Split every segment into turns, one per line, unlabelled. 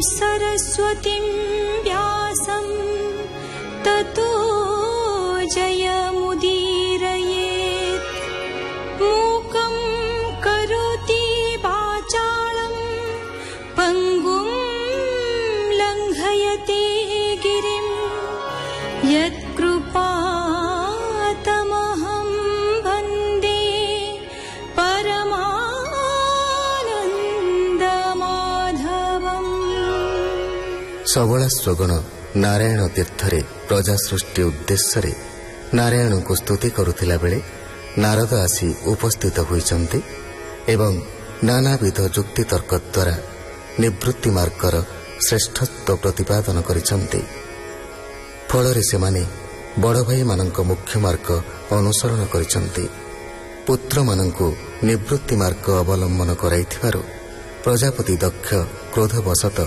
सरस्वतीं व्यासं ततो जयमुदीरयेत्। मूकं करोति वाचालं पङ्गुं लङ्घयते गिरिं यत्कृपातमहं वन्दे परमानन्दमाधवम्।
सबला स्वगण नारायण तीर्थरे प्रजा सृष्टि उद्देश्य नारायण को स्तुति करुथिला बेले नारद आसी उपस्थित होइचंती एवं नानाविध जुक्ति तर्क द्वारा निवृत्ति मार्गर श्रेष्ठत्व प्रतिपादन करिसंती। फलरे सेमाने बड़ भाई मानक मुख्य मार्ग अनुसरण करिसंती। पुत्र मानक निवृत्ति मार्ग अवलंबन कराइथिबारु प्रजापति दक्ष क्रोधवशत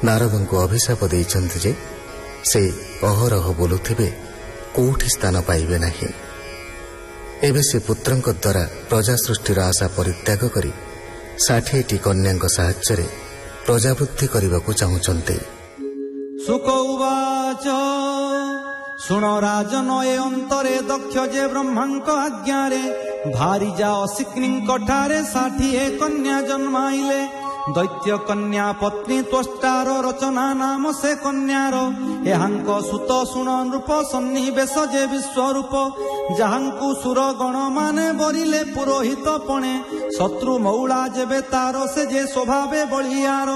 नारद को अभिशाप देइचंती जे से अहरह बोलुथिबे कोठी स्थान पाइबे नहीं। एबे से पुत्रंक द्वारा प्रजा सृष्टिर आशा परित्याग करी 60टी कन्याଙ୍କ साहाय्ୟରେ प्रजावृद्धि करबाकू चाहुचंते।
सुक उवाच शुण राजन ए अंतरे दक्ष जे ब्रह्मांक आज्ञारे भारी जा असिग्निंकठारे 60 कन्या जन्माइले। दैत्य कन्या पत्नी त्वष्टार रचना नाम से कन्यार एहांक सुत शुण नृप सन्निवेश जे विश्वरूप जहांकु सुर गण माने बरिले पुरोहित पणे शत्रु मौला जेबे तार से जे स्वभावे बलियार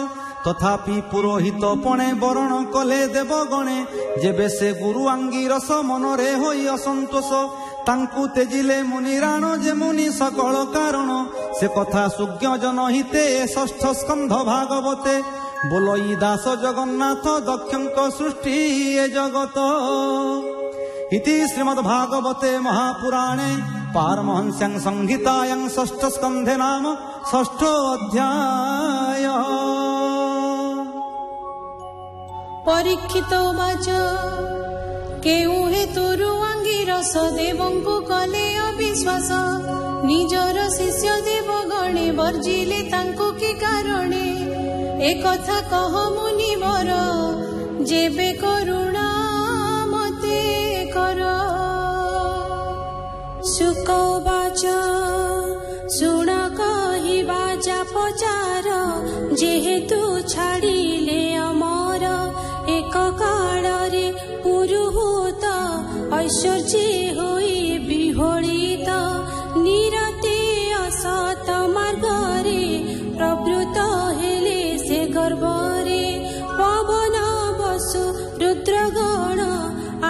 तथापि पुरोहित पणे बरण कले देवगणे जेबे से गुरु अंगिरस मनरे होई असंतोष तांकु तेजिले मुनिराण जे मुनि सकल कारण से कथा सुज्ञ जन हिते 6ठ स्कंध भागवते बोलई दास जगन्नाथ दक्षंक सृष्टि ए जगत इति श्रीमद् भागवते महापुराणे पारमहंस्यां संहितायां 6ठ स्कंधे नाम 6ठ अध्याय।
परीक्षित वाच केउ हेतुरु अंगिरस देवंकु कले अविश्वास निजर शिष्य देवगणे वर्जिले तांकु कि कारणे एक कथा कह मुनिवर जेबे करुणा मते कर। शुक वाच शुण कहिबा जा पचार जेहेतु छाड़िले अमर एक काଳରେ पुरुहूत ऐश्वर्य होई विहोलित निरते असत मार्गरे प्रवृत्त हेले से गर्भरे पवन वसु रुद्रगण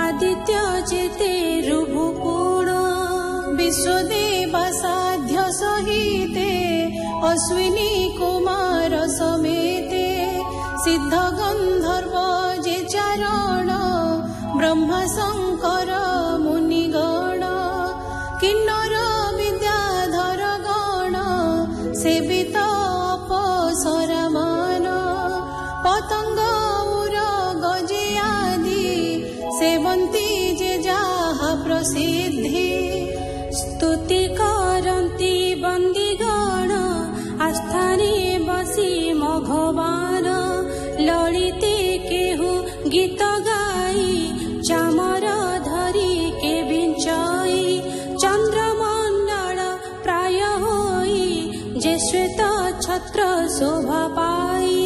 आदित्य जेते रुभुकोण विश्वदेव साध्य सहिते अश्विनी कुमार समेते सिद्ध गंधर्व जे चारण ब्रह्मा शंकर मुनिगण किन्नर विद्याधर गण सेवित अपसरमान पतंग उर गजे आदि सेवंती जे जाहा प्रसिद्धि स्तुति करन्ति बंदीगण आस्थाने बसी मघवान ललिते केहु गीत गाई चामर धरी के बिंचाई चंद्रमंडल प्राय होई जे श्वेत छत्र शोभा पाई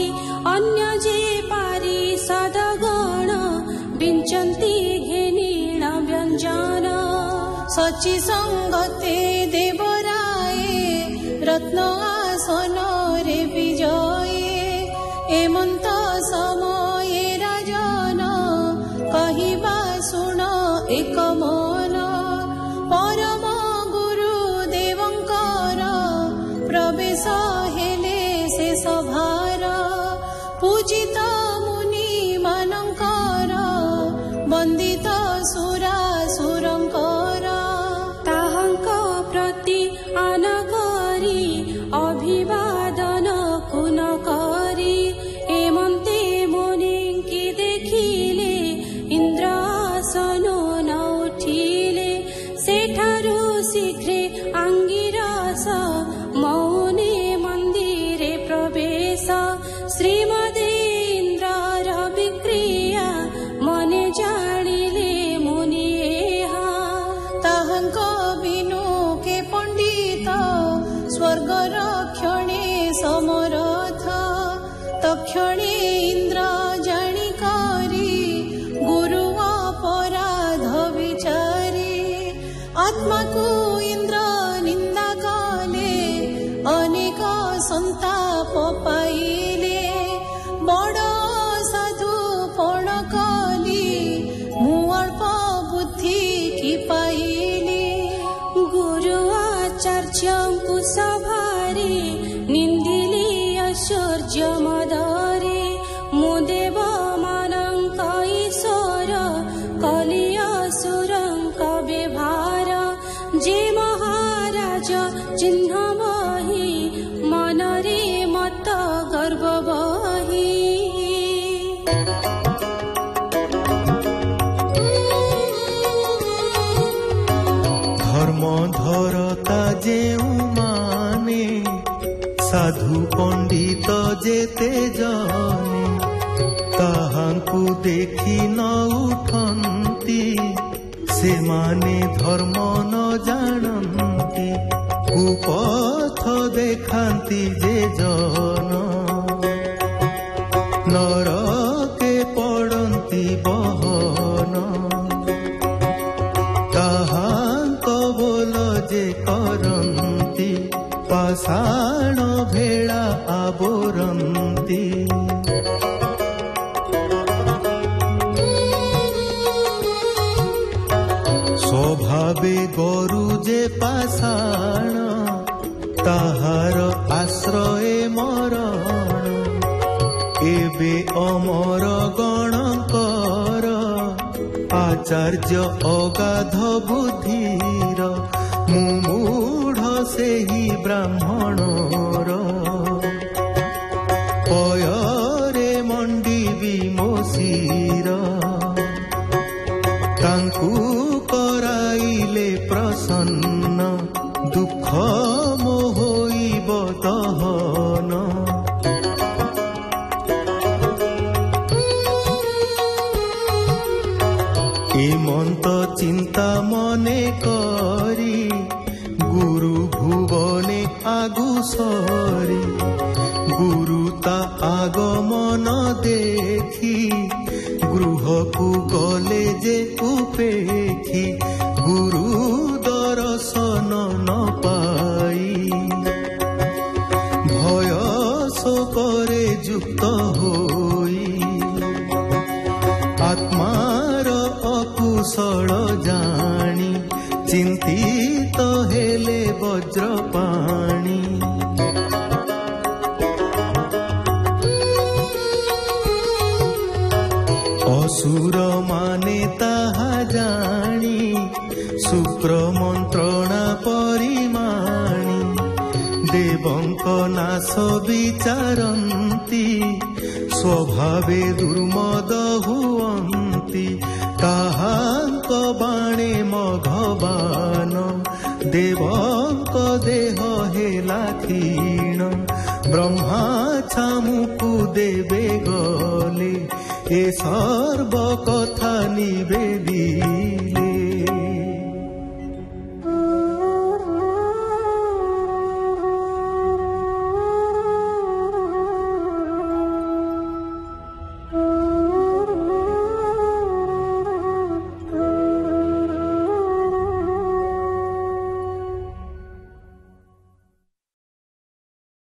अन्य जे पारिषद गण बिंचंती घेनीण व्यंजन सचि संगते देवराये रत्न आसन रे विजये एमंत समये राजन कहिबा शुण एक मन परम गुरु देवंकर प्रवेश हेले से सभार पूजित मुनि मानंकर वंदित सुरासुरंकर ताहंक प्रति अनगरी अभिवादन कुन करी एमंते मुनिंकी देखिले इंद्र आसनो न उठिले सेठारु शीघ्रे अंगिरस मौने मंदिरे प्रवेश श्रीमदे ଯମଦରେ ମୁଁ ଦେବମାନଙ୍କ ଈଶ୍ୱର କଲି ଅସୁରଙ୍କ ବ୍ୟବହାର ଯେ ମହାରାଜ ଚିହ୍ନ ବହି ମନରେ ମତ ଗର୍ବ ବହି
ଧର୍ମଧରତା ଯେଉଁମାନେ ସାଧୁ ପଣ୍ଡିତ ଯେତେ ଜନେ ତାହାଙ୍କୁ ଦେଖି ନ ଉଠନ୍ତି ସେମାନେ ଧର୍ମ ନ ଜାଣନ୍ତି କୁପଥ ଦେଖାନ୍ତି ଯେ ଜନ ନରକେ ପଡ଼ନ୍ତି ବହନ ତାହାଙ୍କ ବୋଲ ଯେ କରନ୍ତି ପାଷାଣ ଭେଳା ଆବୋରନ୍ତି ସ୍ୱଭାବେ ଗରୁ ଯେ ପାଷାଣ ତାହାର ଆଶ୍ରୟ ମରଣ ଏବେ ଅମର ଗଣଙ୍କର ଆଚାର୍ଯ୍ୟ ଅଗାଧ ବୁଦ୍ଧିର ମୁମୂଢ଼ ସେହି ବ୍ରାହ୍ମଣର ପୟରେ ମଣ୍ଡିବି ମୋ ଶିର ତାଙ୍କୁ କରାଇଲେ ପ୍ରସନ୍ନ ଦୁଃଖ ମୋ ହୋଇବ ଦହନ ଏମନ୍ତ ଚିନ୍ତା ମନେ କରି ଗୁରୁ ଭୁବନେ আগু সরি গুরু তা আগমন দেখি গৃহকু গলে যে উপেক্ষি গুরু দর্শন ন পাই ভয় শোকরে যুক্ত হই আত্মার অকুশল জানি চিন্তিত হেলে বজ্রপাণি অসুর মানে তাহা জানি শুক্র মন্ত্রণা পরিমাণি দেবঙ্ক নাশ বিচারন্তি স্বভাবে দুর্মদ হুয়ন্তি তাহাঙ্ক বাণে মঘবান দেবঙ্ক দেহ হেলা ক্ষীণ ব্রহ্মা ছামুকু দেবে গলে এ সর্ব কথা নিবেদি